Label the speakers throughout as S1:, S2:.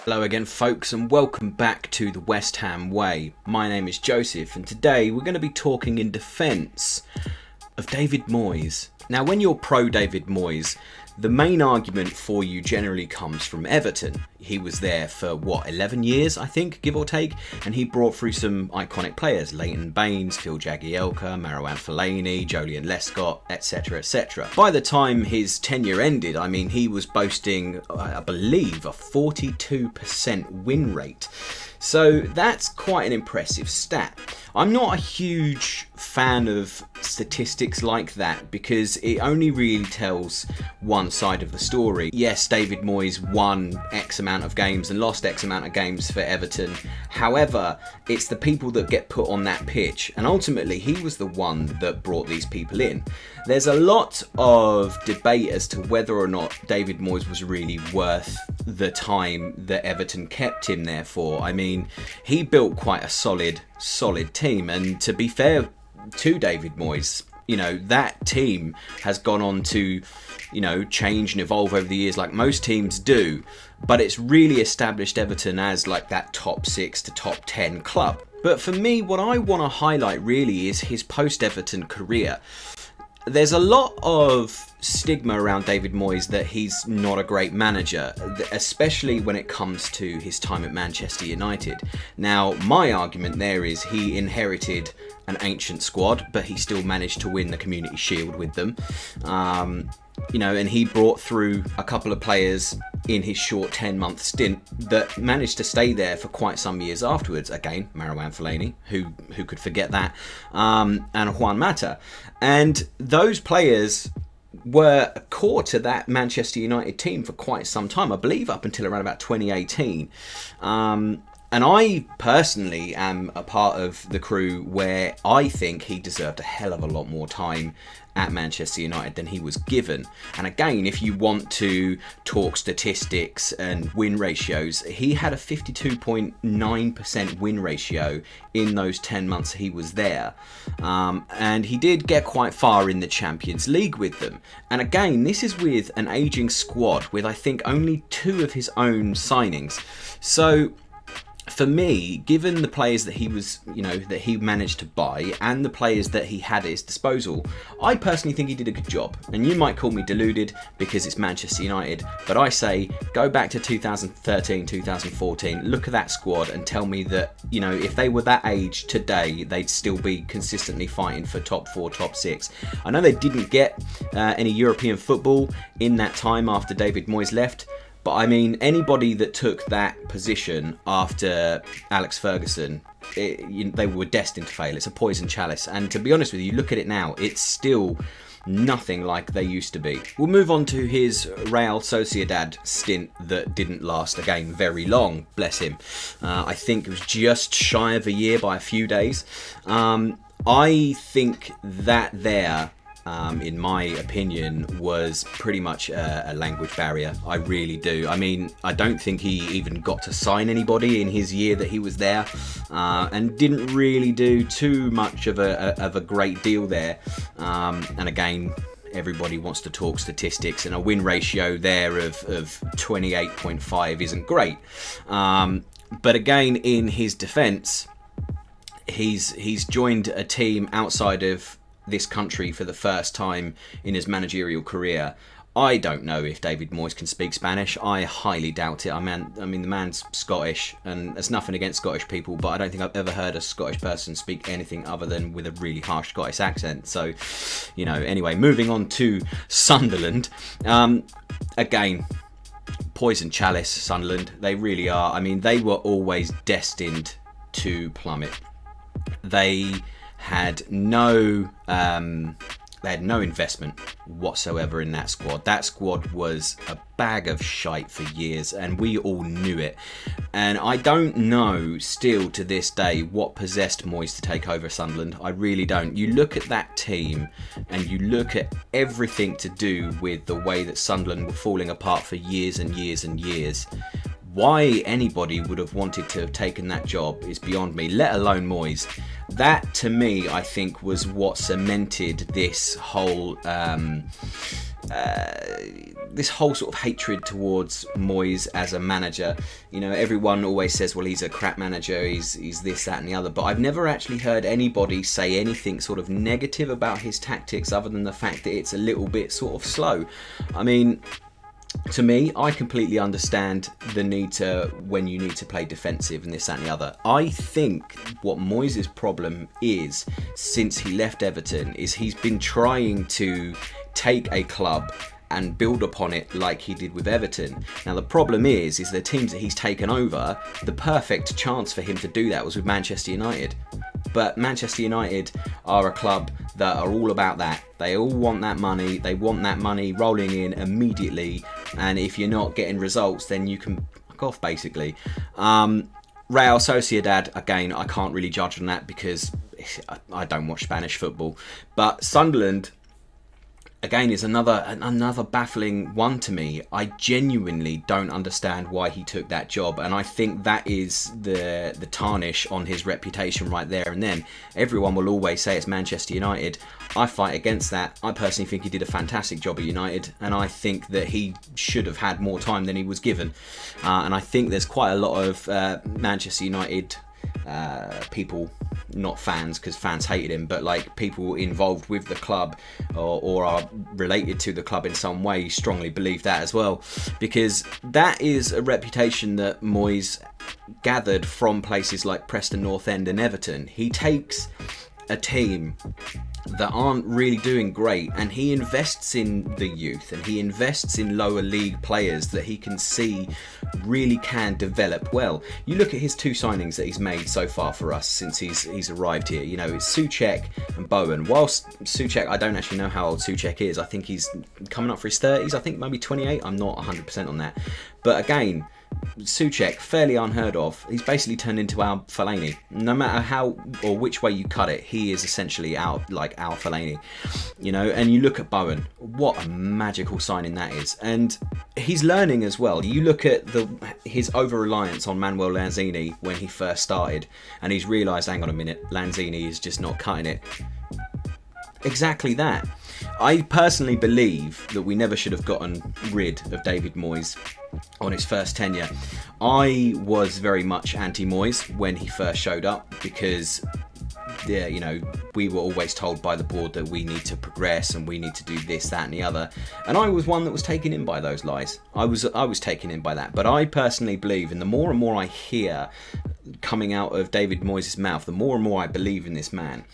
S1: Hello again folks, and welcome back to the West Ham Way. My name is Joseph, and today we're going to be talking in defence of David Moyes. Now, when you're pro David Moyes, the main argument for you generally comes from Everton. He was there for 11 years, I think, give or take, and he brought through some iconic players: Leighton Baines, Phil Jagielka, Marouane Fellaini, Jolyon Lescott, etc, etc. By the time his tenure ended, I mean, he was boasting, I believe, a 42% win rate. So that's quite an impressive stat. I'm not a huge fan of statistics like that because it only really tells one side of the story. Yes, David Moyes won X amount of games and lost X amount of games for Everton. However, it's the people that get put on that pitch, and ultimately he was the one that brought these people in. There's a lot of debate as to whether or not David Moyes was really worth the time that Everton kept him there for. I mean, he built quite a solid team, and to be fair to David Moyes, that team has gone on to, change and evolve over the years like most teams do, but it's really established Everton as like that top 6 to top 10 club. But for me, what I want to highlight really is his post-Everton career. There's a lot of stigma around David Moyes that he's not a great manager, especially when it comes to his time at Manchester United. Now, my argument there is he inherited an ancient squad, but he still managed to win the Community Shield with them. And he brought through a couple of players in his short 10-month stint that managed to stay there for quite some years afterwards. Again, Marouane Fellaini, who could forget that, and Juan Mata. And those players were core to that Manchester United team for quite some time, I believe up until around about 2018. And I personally am a part of the crew where I think he deserved a hell of a lot more time at Manchester United than he was given. And again, if you want to talk statistics and win ratios, he had a 52.9% win ratio in those 10 months he was there. And he did get quite far in the Champions League with them. And again, this is with an ageing squad with, I think, only 2 of his own signings. So for me, given the players that he was, that he managed to buy and the players that he had at his disposal, I personally think he did a good job. And you might call me deluded because it's Manchester United, but I say go back to 2013, 2014, look at that squad and tell me that, if they were that age today, they'd still be consistently fighting for top 4, top 6. I know they didn't get any European football in that time after David Moyes left, but I mean, anybody that took that position after Alex Ferguson, they were destined to fail. It's a poison chalice. And to be honest with you, look at it now. It's still nothing like they used to be. We'll move on to his Real Sociedad stint that didn't last, again, very long, bless him. I think it was just shy of a year by a few days. I think that there, in my opinion, was pretty much a language barrier. I really do. I mean, I don't think he even got to sign anybody in his year that he was there, and didn't really do too much of a great deal there. And again, everybody wants to talk statistics, and a win ratio there of 28.5 isn't great. But again, in his defence, he's joined a team outside of this country for the first time in his managerial career. I don't know if David Moyes can speak Spanish. I highly doubt it. I mean, the man's Scottish, and there's nothing against Scottish people, but I don't think I've ever heard a Scottish person speak anything other than with a really harsh Scottish accent. So, anyway, moving on to Sunderland. Again, poison chalice, Sunderland. They really are. I mean, they were always destined to plummet. They had no investment whatsoever in that squad. That squad was a bag of shite for years, and we all knew it. And I don't know still to this day what possessed Moyes to take over Sunderland. I really don't. You look at that team and you look at everything to do with the way that Sunderland were falling apart for years and years and years. Why anybody would have wanted to have taken that job is beyond me, let alone Moyes. That, to me, I think was what cemented this whole this whole sort of hatred towards Moyes as a manager. You know, everyone always says, well, he's a crap manager, he's this, that and the other, but I've never actually heard anybody say anything sort of negative about his tactics other than the fact that it's a little bit sort of slow. I mean, to me, I completely understand the need to, when you need to play defensive and this, that and the other. I think what Moyes' problem is, since he left Everton, is he's been trying to take a club and build upon it like he did with Everton. Now the problem is the teams that he's taken over, the perfect chance for him to do that was with Manchester United. But Manchester United are a club that are all about that. They all want that money. They want that money rolling in immediately. And if you're not getting results, then you can fuck off, basically. Real Sociedad, again, I can't really judge on that because I don't watch Spanish football. But Sunderland, again, is another baffling one to me. I genuinely don't understand why he took that job, and I think that is the tarnish on his reputation right there and then. Everyone will always say it's Manchester United. I fight against that. I personally think he did a fantastic job at United, and I think that he should have had more time than he was given. And I think there's quite a lot of Manchester United people, not fans because fans hated him, but like people involved with the club or are related to the club in some way strongly believe that as well, because that is a reputation that Moyes gathered from places like Preston North End and Everton. He takes a team that aren't really doing great and he invests in the youth and he invests in lower league players that he can see really can develop well. You look at his two signings that he's made so far for us since he's arrived here. You know, it's Souček and Bowen. Whilst Souček, I don't actually know how old Souček is. I think he's coming up for his 30s. I think maybe 28. I'm not 100% on that. But again, Souček, fairly unheard of. He's basically turned into our Fellaini. No matter how or which way you cut it, he is essentially our Fellaini. You know, and you look at Bowen, what a magical signing that is. And he's learning as well. You look at his over-reliance on Manuel Lanzini when he first started, and he's realised, hang on a minute, Lanzini is just not cutting it. Exactly that. I personally believe that we never should have gotten rid of David Moyes on his first tenure. I was very much anti-Moyes when he first showed up because, yeah, you know, we were always told by the board that we need to progress and we need to do this, that and the other. And I was one that was taken in by those lies. I was taken in by that. But I personally believe, and the more and more I hear coming out of David Moyes' mouth, the more and more I believe in this man.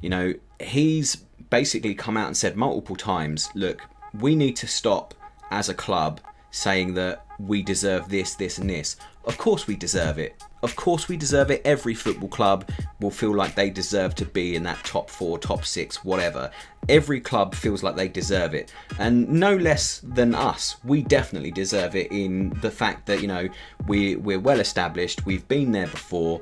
S1: You know, he's basically come out and said multiple times, look, we need to stop as a club saying that we deserve this, this and this. Of course we deserve it. Of course we deserve it. Every football club will feel like they deserve to be in that top 4, top 6, whatever. Every club feels like they deserve it. And no less than us. We definitely deserve it in the fact that, you know, we're well established. We've been there before.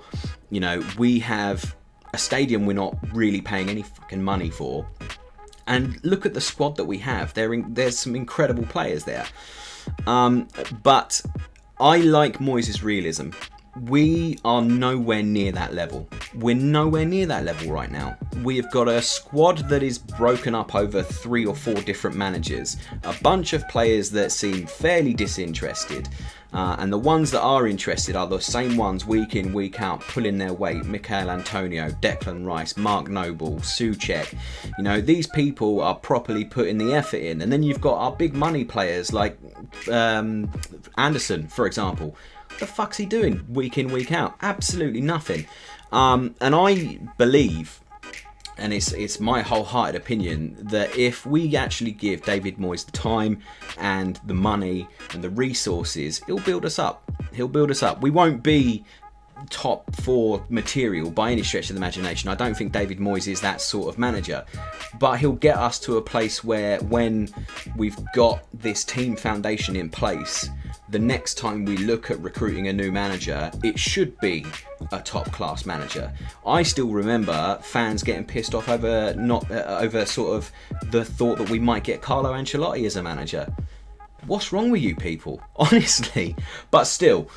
S1: You know, we have a stadium we're not really paying any fucking money for. And look at the squad that we have. There's some incredible players there. But I like Moyes' realism. We are nowhere near that level. We're nowhere near that level right now. We have got a squad that is broken up over 3 or 4 different managers. A bunch of players that seem fairly disinterested. And the ones that are interested are the same ones week in, week out, pulling their weight. Michail Antonio, Declan Rice, Mark Noble, Souček. You know, these people are properly putting the effort in. And then you've got our big money players like Anderson, for example. What the fuck's he doing week in, week out? Absolutely nothing. And I believe, and it's my wholehearted opinion, that if we actually give David Moyes the time and the money and the resources, he'll build us up. He'll build us up. We won't be top 4 material by any stretch of the imagination. I don't think David Moyes is that sort of manager, but he'll get us to a place where when we've got this team foundation in place, the next time we look at recruiting a new manager, it should be a top-class manager. I still remember fans getting pissed off over over sort of the thought that we might get Carlo Ancelotti as a manager. What's wrong with you people? Honestly. But still,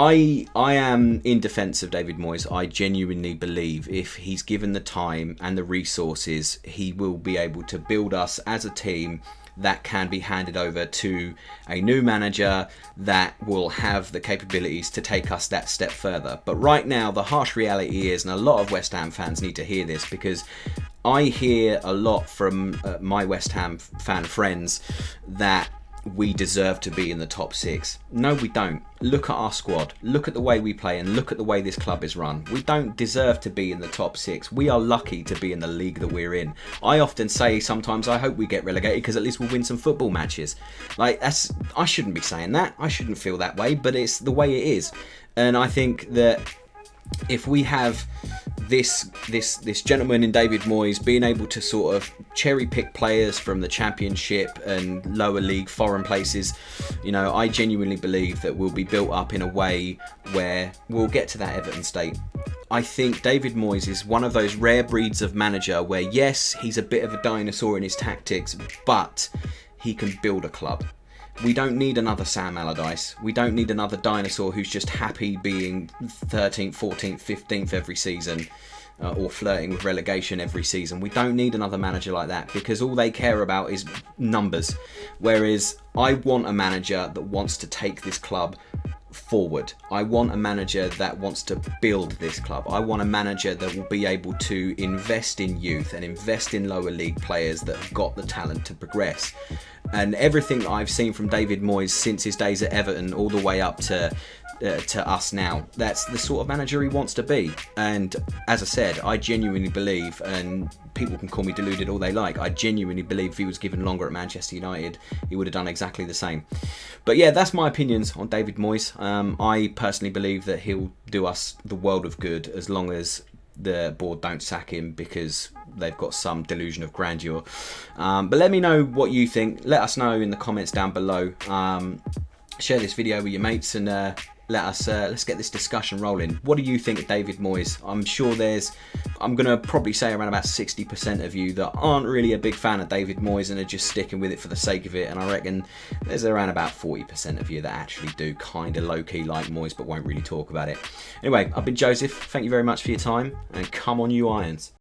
S1: I am in defence of David Moyes. I genuinely believe if he's given the time and the resources, he will be able to build us as a team that can be handed over to a new manager that will have the capabilities to take us that step further. But right now, the harsh reality is, and a lot of West Ham fans need to hear this, because I hear a lot from my West Ham fan friends that we deserve to be in the top 6. No, we don't. Look at our squad. Look at the way we play and look at the way this club is run. We don't deserve to be in the top 6. We are lucky to be in the league that we're in. I often say sometimes I hope we get relegated because at least we'll win some football matches. Like, I shouldn't be saying that. I shouldn't feel that way, but it's the way it is. And I think that if we have this gentleman in David Moyes being able to sort of cherry pick players from the Championship and lower league foreign places, you know, I genuinely believe that we'll be built up in a way where we'll get to that Everton state. I think David Moyes is one of those rare breeds of manager where, yes, he's a bit of a dinosaur in his tactics, but he can build a club. We don't need another Sam Allardyce. We don't need another dinosaur who's just happy being 13th, 14th, 15th every season, or flirting with relegation every season. We don't need another manager like that, because all they care about is numbers. Whereas I want a manager that wants to take this club forward. I want a manager that wants to build this club. I want a manager that will be able to invest in youth and invest in lower league players that have got the talent to progress. And everything I've seen from David Moyes since his days at Everton all the way up to us now, that's the sort of manager he wants to be. And as I said, I genuinely believe, and people can call me deluded all they like, I genuinely believe if he was given longer at Manchester United, he would have done exactly the same. But yeah, that's my opinions on David Moyes. I personally believe that he'll do us the world of good as long as the board don't sack him because they've got some delusion of grandeur. But let me know what you think. Let us know in the comments down below. Share this video with your mates and let's get this discussion rolling. What do you think of David Moyes? I'm sure I'm going to probably say around about 60% of you that aren't really a big fan of David Moyes and are just sticking with it for the sake of it. And I reckon there's around about 40% of you that actually do kind of low-key like Moyes but won't really talk about it. Anyway, I've been Joseph. Thank you very much for your time, and come on you Irons.